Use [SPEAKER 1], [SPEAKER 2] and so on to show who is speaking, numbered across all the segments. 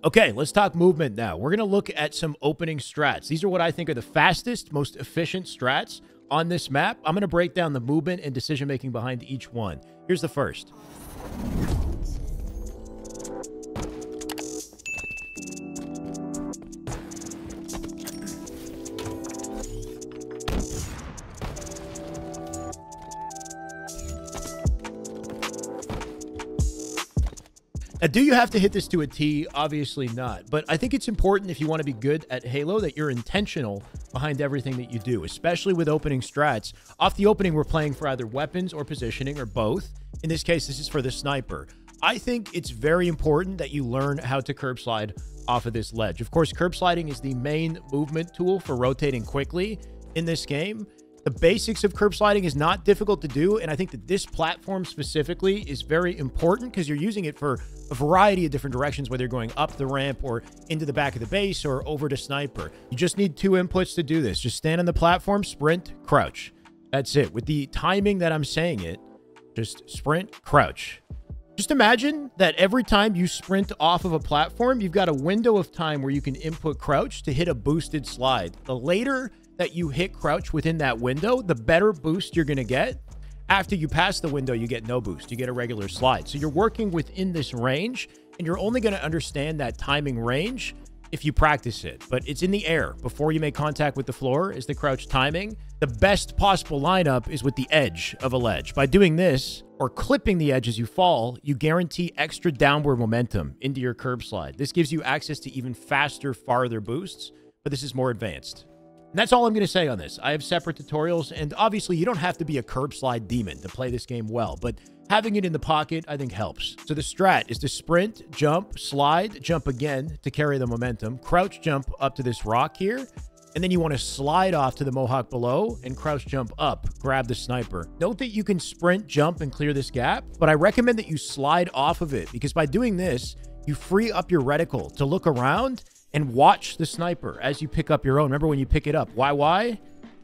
[SPEAKER 1] Okay, let's talk movement now. We're going to look at some opening strats. These are what I think are the fastest, most efficient strats on this map. I'm going to break down the movement and decision-making behind each one. Here's the first. Now, do you have to hit this to a T? Obviously not. But I think it's important if you want to be good at Halo that you're intentional behind everything that you do, especially with opening strats. Off the opening, we're playing for either weapons or positioning or both. In this case, this is for the sniper. I think it's very important that you learn how to curb slide off of this ledge. Of course, curb sliding is the main movement tool for rotating quickly in this game. The basics of curb sliding is not difficult to do, and I think that this platform specifically is very important because you're using it for a variety of different directions, whether you're going up the ramp or into the back of the base or over to sniper. You just need 2 inputs to do this. Just stand on the platform, sprint, crouch. That's it. With the timing that I'm saying it, just sprint, crouch. Just imagine that every time you sprint off of a platform, you've got a window of time where you can input crouch to hit a boosted slide. The later that you hit crouch within that window, the better boost you're going to get. After you pass the window, you get no boost. You get a regular slide. So you're working within this range, and you're only going to understand that timing range if you practice it. But it's in the air. Before you make contact with the floor is the crouch timing. The best possible lineup is with the edge of a ledge. By doing this, or clipping the edge as you fall, you guarantee extra downward momentum into your curb slide. This gives you access to even faster, farther boosts, but this is more advanced. And that's all I'm going to say on this. I have separate tutorials, and obviously you don't have to be a curb slide demon to play this game well, but having it in the pocket, I think, helps. So the strat is to sprint, jump, slide, jump again to carry the momentum, crouch jump up to this rock here, and then you want to slide off to the mohawk below and crouch jump up, grab the sniper. Note that you can sprint, jump, and clear this gap, but I recommend that you slide off of it because by doing this, you free up your reticle to look around and watch the sniper as you pick up your own. Remember when you pick it up, why?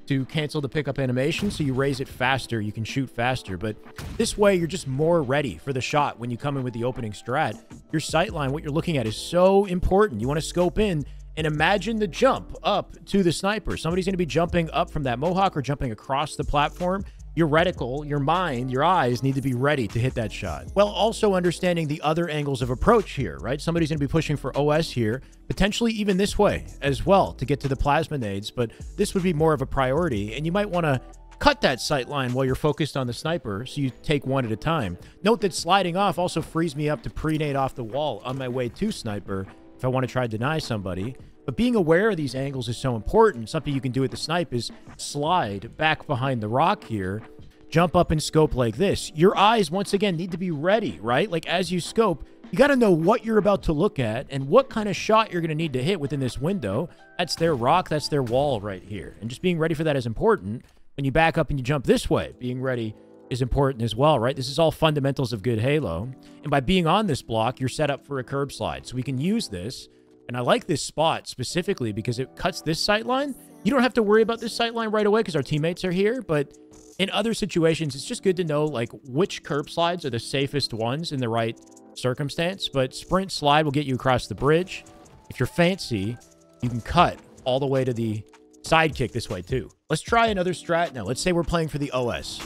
[SPEAKER 1] To cancel the pickup animation, so you raise it faster, you can shoot faster. But this way, you're just more ready for the shot when you come in with the opening strat. Your sightline, what you're looking at, is so important. You want to scope in and imagine the jump up to the sniper. Somebody's going to be jumping up from that mohawk or jumping across the platform. Your reticle, your mind, your eyes need to be ready to hit that shot. While also understanding the other angles of approach here, right? Somebody's going to be pushing for OS here, potentially even this way as well to get to the plasma nades, but this would be more of a priority, and you might want to cut that sight line while you're focused on the sniper, so you take one at a time. Note that sliding off also frees me up to pre-nade off the wall on my way to sniper if I want to try to deny somebody. But being aware of these angles is so important. Something you can do with the snipe is slide back behind the rock here, jump up and scope like this. Your eyes, once again, need to be ready, right? Like as you scope, you got to know what you're about to look at and what kind of shot you're going to need to hit within this window. That's their rock, that's their wall right here. And just being ready for that is important. When you back up and you jump this way, being ready is important as well, right? This is all fundamentals of good Halo. And by being on this block, you're set up for a curb slide. So we can use this. And I like this spot specifically because it cuts this sight line. You don't have to worry about this sight line right away because our teammates are here. But in other situations, it's just good to know like which curb slides are the safest ones in the right circumstance. But sprint slide will get you across the bridge. If you're fancy, you can cut all the way to the sidekick this way too. Let's try another strat now. Let's say we're playing for the OS.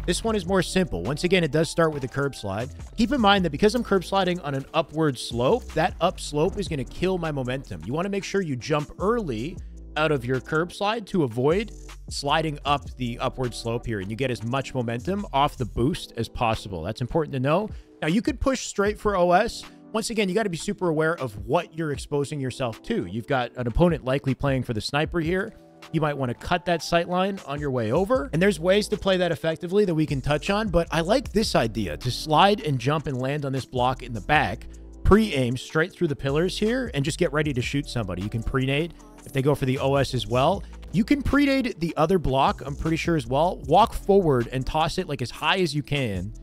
[SPEAKER 1] This one is more simple. Once again, it does start with a curb slide. Keep in mind that because I'm curb sliding on an upward slope, that up slope is going to kill my momentum. You want to make sure you jump early out of your curb slide to avoid sliding up the upward slope here, and you get as much momentum off the boost as possible. That's important to know. Now, you could push straight for OS. Once again, you got to be super aware of what you're exposing yourself to. You've got an opponent likely playing for the sniper here. You might want to cut that sight line on your way over. And there's ways to play that effectively that we can touch on. But I like this idea to slide and jump and land on this block in the back, pre-aim straight through the pillars here, and just get ready to shoot somebody. You can pre-nade if they go for the OS as well. You can pre-nade the other block, I'm pretty sure as well. Walk forward and toss it like as high as you can.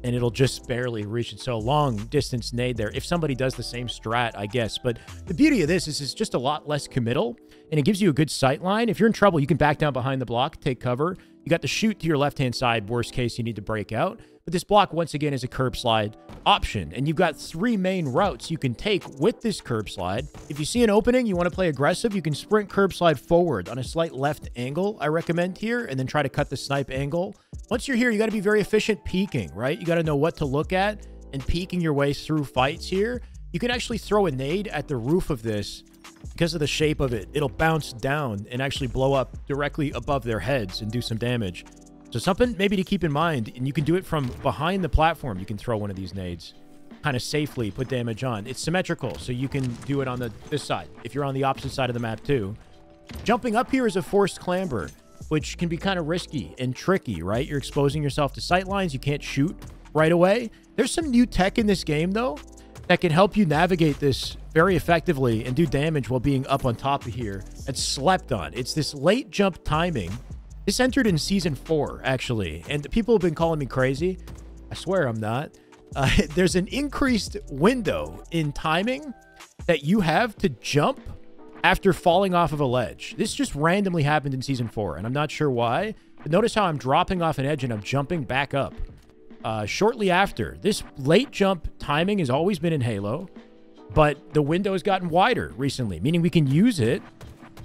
[SPEAKER 1] and it'll just barely reach it. So long distance nade there. If somebody does the same strat, I guess. But the beauty of this is it's just a lot less committal, and it gives you a good sight line. If you're in trouble, you can back down behind the block, take cover. You got the shoot to your left-hand side. Worst case, you need to break out. But this block, once again, is a curb slide option. And you've got 3 main routes you can take with this curb slide. If you see an opening, you want to play aggressive, you can sprint curb slide forward on a slight left angle, I recommend here, and then try to cut the snipe angle. Once you're here, you got to be very efficient peeking, right? You got to know what to look at and peeking your way through fights here. You can actually throw a nade at the roof of this because of the shape of it. It'll bounce down and actually blow up directly above their heads and do some damage. So something maybe to keep in mind, and you can do it from behind the platform. You can throw one of these nades, kind of safely put damage on. It's symmetrical, so you can do it on this side if you're on the opposite side of the map too. Jumping up here is a forced clamber, which can be kind of risky and tricky, right? You're exposing yourself to sight lines. You can't shoot right away. There's some new tech in this game, though, that can help you navigate this very effectively and do damage while being up on top of here. It's slept on. It's this late jump timing. This entered in Season 4, actually, and people have been calling me crazy. I swear I'm not. There's an increased window in timing that you have to jump after falling off of a ledge. This just randomly happened in Season 4, and I'm not sure why. But notice how I'm dropping off an edge and I'm jumping back up. Shortly after, this late jump timing has always been in Halo, but the window has gotten wider recently, meaning we can use it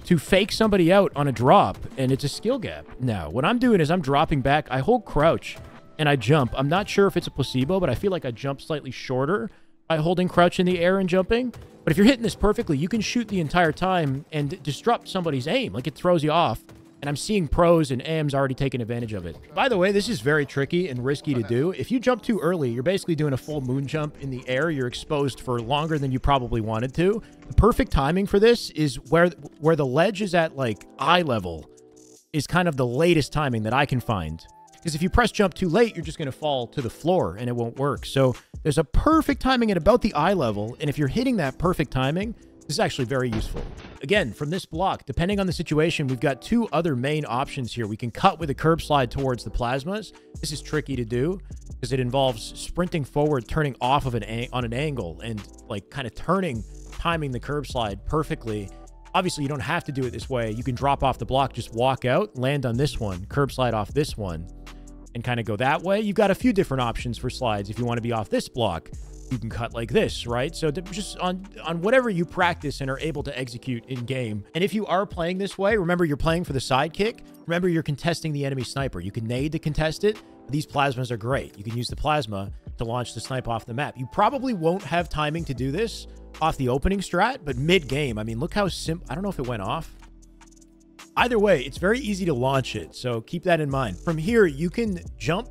[SPEAKER 1] to fake somebody out on a drop, and it's a skill gap. Now, what I'm doing is I'm dropping back. I hold crouch, and I jump. I'm not sure if it's a placebo, but I feel like I jump slightly shorter by holding crouch in the air and jumping. But if you're hitting this perfectly, you can shoot the entire time and disrupt somebody's aim. Like, it throws you off. And I'm seeing pros and AMs already taking advantage of it. By the way, this is very tricky and risky to do. If you jump too early, you're basically doing a full moon jump in the air. You're exposed for longer than you probably wanted to. The perfect timing for this is where the ledge is at, like, eye level is kind of the latest timing that I can find. Because if you press jump too late, you're just going to fall to the floor and it won't work. So there's a perfect timing at about the eye level. And if you're hitting that perfect timing, this is actually very useful. Again, from this block, depending on the situation, we've got 2 other main options here. We can cut with a curb slide towards the plasmas. This is tricky to do because it involves sprinting forward, turning off of on an angle, and like kind of timing the curb slide perfectly. Obviously, you don't have to do it this way. You can drop off the block, just walk out, land on this one, curb slide off this one, and kind of go that way. You've got a few different options for slides. If you want to be off this block, you can cut like this, right? So just on whatever you practice and are able to execute in game. And if you are playing this way, remember you're playing for the sidekick. Remember you're contesting the enemy sniper. You can nade to contest it. These plasmas are great. You can use the plasma to launch the snipe off the map. You probably won't have timing to do this off the opening strat, but mid-game, I mean, look how simple. I don't know if it went off. Either way, it's very easy to launch it, so keep that in mind. From here, you can jump,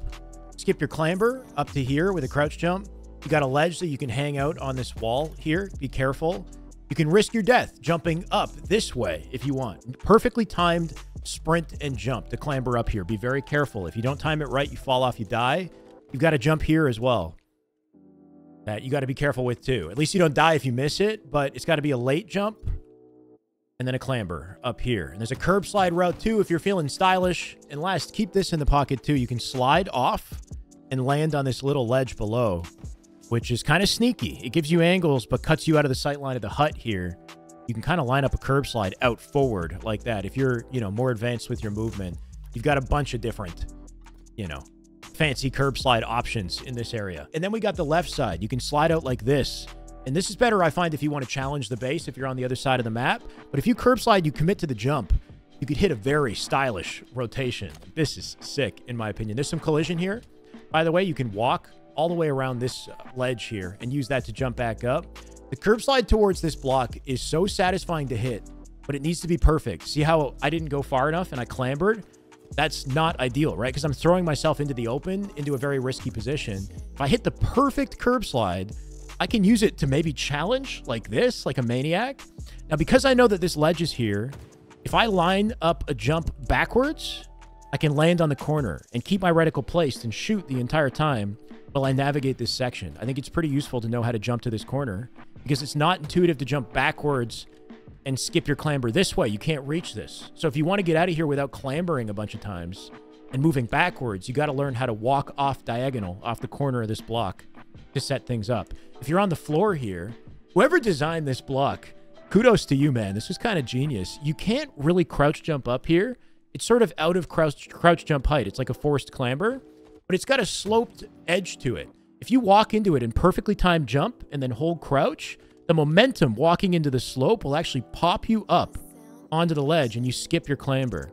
[SPEAKER 1] skip your clamber up to here with a crouch jump. You got a ledge that you can hang out on this wall here. Be careful. You can risk your death jumping up this way if you want. Perfectly timed sprint and jump to clamber up here. Be very careful. If you don't time it right, you fall off, you die. You've got to jump here as well. That you got to be careful with too. At least you don't die if you miss it, but it's got to be a late jump and then a clamber up here. And there's a curb slide route too if you're feeling stylish. And last, keep this in the pocket too. You can slide off and land on this little ledge below, which is kind of sneaky. It gives you angles, but cuts you out of the sight line of the hut here. You can kind of line up a curb slide out forward like that. If you're, more advanced with your movement, you've got a bunch of different, fancy curb slide options in this area. And then we got the left side. You can slide out like this. And this is better, I find, if you want to challenge the base, if you're on the other side of the map. But if you curb slide, you commit to the jump, you could hit a very stylish rotation. This is sick, in my opinion. There's some collision here. By the way, you can walk all the way around this ledge here and use that to jump back up. The curb slide towards this block is so satisfying to hit, but it needs to be perfect. See how I didn't go far enough and I clambered? That's not ideal, right? Because I'm throwing myself into the open, into a very risky position. If I hit the perfect curb slide, I can use it to maybe challenge like this, like a maniac. Now, because I know that this ledge is here, if I line up a jump backwards, I can land on the corner and keep my reticle placed and shoot the entire time while I navigate this section. I think it's pretty useful to know how to jump to this corner because it's not intuitive to jump backwards and skip your clamber this way. You can't reach this. So if you want to get out of here without clambering a bunch of times, And moving backwards, you got to learn how to walk off diagonal, off the corner of this block to set things up. If you're on the floor here, whoever designed this block, kudos to you, man. This was kind of genius. You can't really crouch jump up here. It's sort of out of crouch jump height. It's like a forced clamber, but it's got a sloped edge to it. If you walk into it in perfectly timed jump and then hold crouch, the momentum walking into the slope will actually pop you up onto the ledge and you skip your clamber.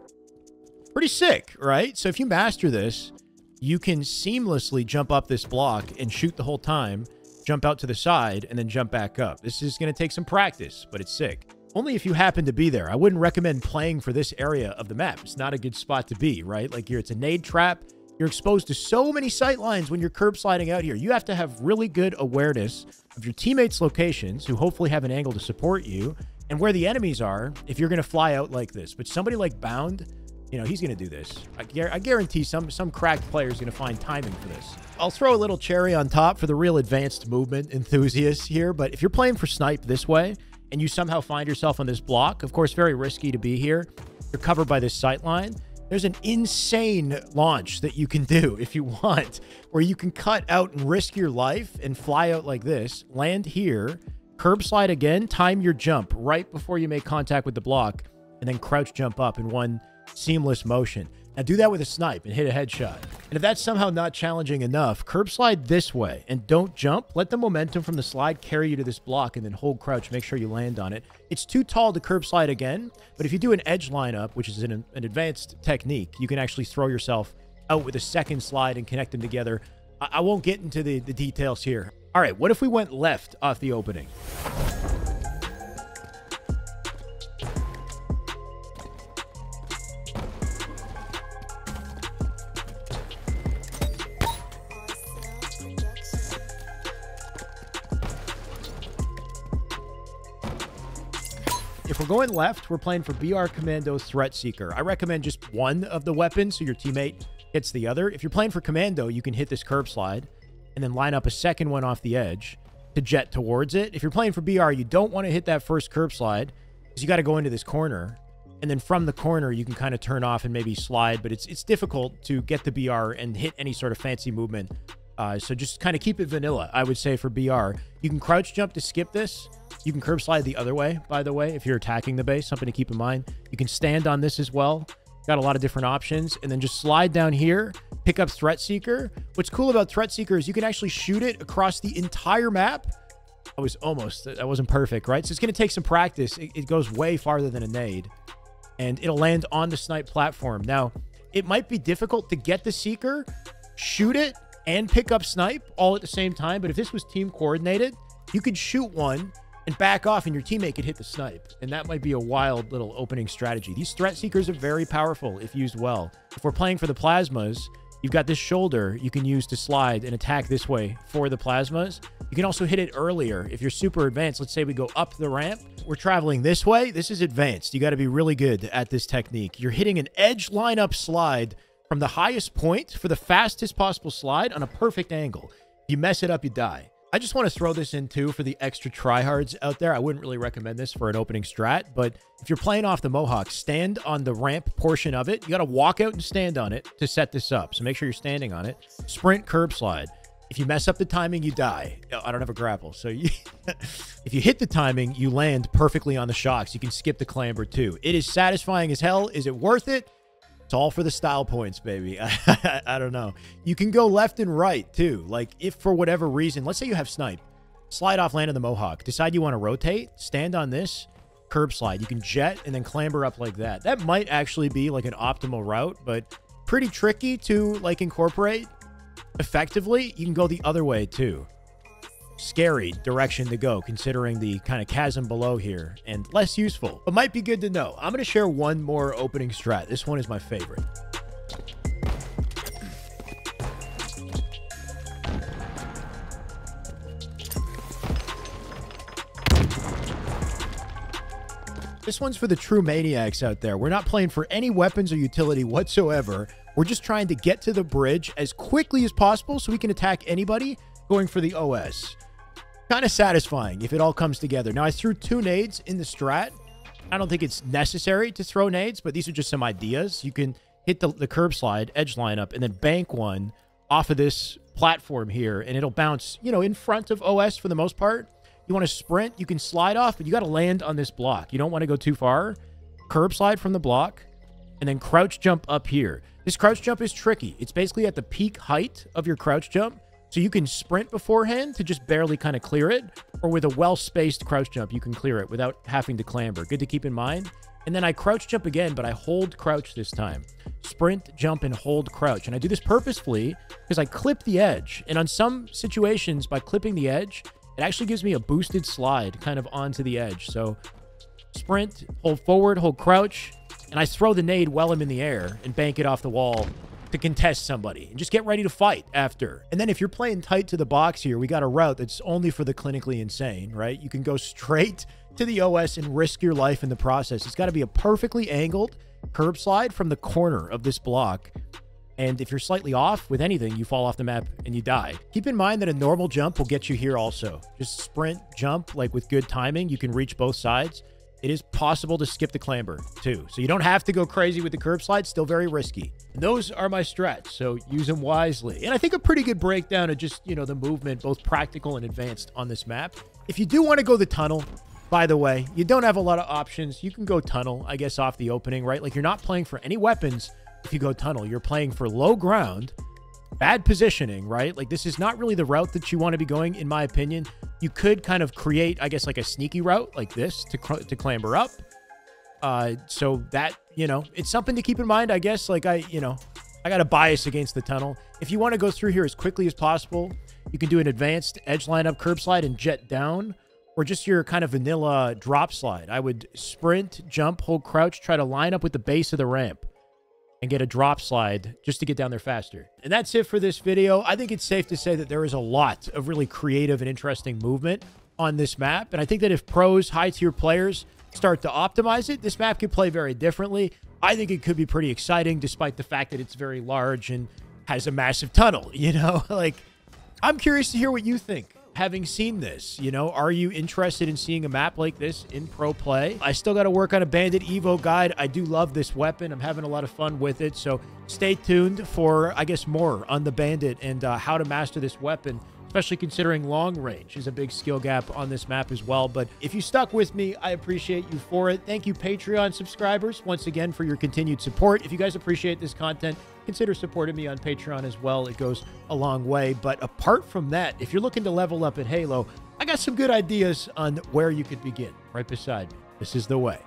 [SPEAKER 1] Pretty sick, right? So if you master this, you can seamlessly jump up this block and shoot the whole time, jump out to the side, and then jump back up. This is going to take some practice, but it's sick. Only if you happen to be there. I wouldn't recommend playing for this area of the map. It's not a good spot to be, right? Like it's a nade trap. You're exposed to so many sight lines when you're curb sliding out here. You have to have really good awareness of your teammates' locations, who hopefully have an angle to support you, and where the enemies are if you're going to fly out like this. But somebody like Bound, you know, he's going to do this. I guarantee some cracked player is going to find timing for this. I'll throw a little cherry on top for the real advanced movement enthusiasts here, but if you're playing for snipe this way, and you somehow find yourself on this block, of course, very risky to be here. You're covered by this sight line. There's an insane launch that you can do if you want, where you can cut out and risk your life and fly out like this, land here, curb slide again, time your jump right before you make contact with the block, and then crouch jump up in one seamless motion. Now do that with a snipe and hit a headshot. And if that's somehow not challenging enough, curb slide this way and don't jump. Let the momentum from the slide carry you to this block and then hold crouch. Make sure you land on it. It's too tall to curb slide again, but if you do an edge lineup, which is an advanced technique, you can actually throw yourself out with a second slide and connect them together. I won't get into the details here. All right, what if we went left off the opening? If we're going left, we're playing for BR Commando Threat Seeker. I recommend just one of the weapons so your teammate hits the other. If you're playing for Commando, you can hit this curb slide and then line up a second one off the edge to jet towards it. If you're playing for BR, you don't want to hit that first curb slide because you got to go into this corner. And then from the corner, you can kind of turn off and maybe slide, but it's difficult to get the BR and hit any sort of fancy movement. So just kind of keep it vanilla, I would say, for BR. You can crouch jump to skip this. You can curb slide the other way, by the way, if you're attacking the base. Something to keep in mind. You can stand on this as well. Got a lot of different options. And then just slide down here, pick up Threat Seeker. What's cool about Threat Seeker is you can actually shoot it across the entire map. That wasn't perfect, right? So it's going to take some practice. It goes way farther than a nade. And it'll land on the snipe platform. Now, it might be difficult to get the Seeker, shoot it, and pick up snipe all at the same time. But if this was team coordinated, you could shoot one and back off and your teammate could hit the snipe. And that might be a wild little opening strategy. These Threat Seekers are very powerful if used well. If we're playing for the plasmas, you've got this shoulder you can use to slide and attack this way for the plasmas. You can also hit it earlier if you're super advanced. Let's say we go up the ramp. We're traveling this way. This is advanced. You got to be really good at this technique. You're hitting an edge lineup slide from the highest point for the fastest possible slide on a perfect angle. If you mess it up, you die. I just want to throw this in too for the extra tryhards out there. I wouldn't really recommend this for an opening strat, but if you're playing off the Mohawk, stand on the ramp portion of it. You got to walk out and stand on it to set this up. So make sure you're standing on it. Sprint curb slide. If you mess up the timing, you die. I don't have a grapple. So if you hit the timing, you land perfectly on the shocks. You can skip the clamber too. It is satisfying as hell. Is it worth it? It's all for the style points, baby. I don't know. You can go left and right, too. Like, if for whatever reason, let's say you have snipe, slide off, land on the Mohawk, decide you want to rotate, stand on this, curb slide. You can jet and then clamber up like that. That might actually be, like, an optimal route, but pretty tricky to, like, incorporate effectively. You can go the other way, too. Scary direction to go, considering the kind of chasm below here, and less useful, but might be good to know. I'm going to share one more opening strat. This one is my favorite. This one's for the true maniacs out there. We're not playing for any weapons or utility whatsoever. We're just trying to get to the bridge as quickly as possible so we can attack anybody going for the OS. Kind of satisfying if it all comes together. Now, I threw 2 nades in the strat. I don't think it's necessary to throw nades, but these are just some ideas. You can hit the curb slide, edge line up, and then bank one off of this platform here, and it'll bounce, you know, in front of OS for the most part. You want to sprint, you can slide off, but you got to land on this block. You don't want to go too far. Curb slide from the block, and then crouch jump up here. This crouch jump is tricky. It's basically at the peak height of your crouch jump, so you can sprint beforehand to just barely kind of clear it, or with a well-spaced crouch jump, you can clear it without having to clamber. Good to keep in mind. And then I crouch jump again, but I hold crouch this time. Sprint, jump, and hold crouch. And I do this purposefully because I clip the edge. And on some situations, by clipping the edge, it actually gives me a boosted slide kind of onto the edge. So sprint, hold forward, hold crouch, and I throw the nade while I'm in the air and bank it off the wall to contest somebody and just get ready to fight after. And then if you're playing tight to the box here, we got a route that's only for the clinically insane, right? You can go straight to the OS and risk your life in the process. It's got to be a perfectly angled curb slide from the corner of this block. And if you're slightly off with anything, you fall off the map and you die. Keep in mind that a normal jump will get you here also. Just sprint, jump, like with good timing, you can reach both sides. It is possible to skip the clamber too. So you don't have to go crazy with the curb slide, still very risky. And those are my strats, so use them wisely. And I think a pretty good breakdown of just, you know, the movement, both practical and advanced on this map. If you do want to go the tunnel, by the way, you don't have a lot of options. You can go tunnel, I guess, off the opening, right? Like, you're not playing for any weapons if you go tunnel. You're playing for low ground, bad positioning, right? Like, this is not really the route that you want to be going, in my opinion. You could kind of create, I guess, like a sneaky route like this to clamber up. So that, you know, it's something to keep in mind, I guess. Like, I got a bias against the tunnel. If you want to go through here as quickly as possible, you can do an advanced edge lineup curb slide and jet down, or just your kind of vanilla drop slide. I would sprint, jump, hold crouch, try to line up with the base of the ramp and get a drop slide just to get down there faster. And that's it for this video. I think it's safe to say that there is a lot of really creative and interesting movement on this map. And I think that if pros, high-tier players start to optimize it, this map could play very differently. I think it could be pretty exciting, despite the fact that it's very large and has a massive tunnel, you know? Like, I'm curious to hear what you think. Having seen this, you know, are you interested in seeing a map like this in pro play? I still got to work on a Bandit Evo guide. I do love this weapon. I'm having a lot of fun with it. So stay tuned for, I guess, more on the Bandit and how to master this weapon, especially considering long range is a big skill gap on this map as well. But if you stuck with me, I appreciate you for it. Thank you, Patreon subscribers, once again, for your continued support. If you guys appreciate this content, consider supporting me on Patreon as well. It goes a long way. But apart from that, if you're looking to level up at Halo, I got some good ideas on where you could begin right beside me. This is the way.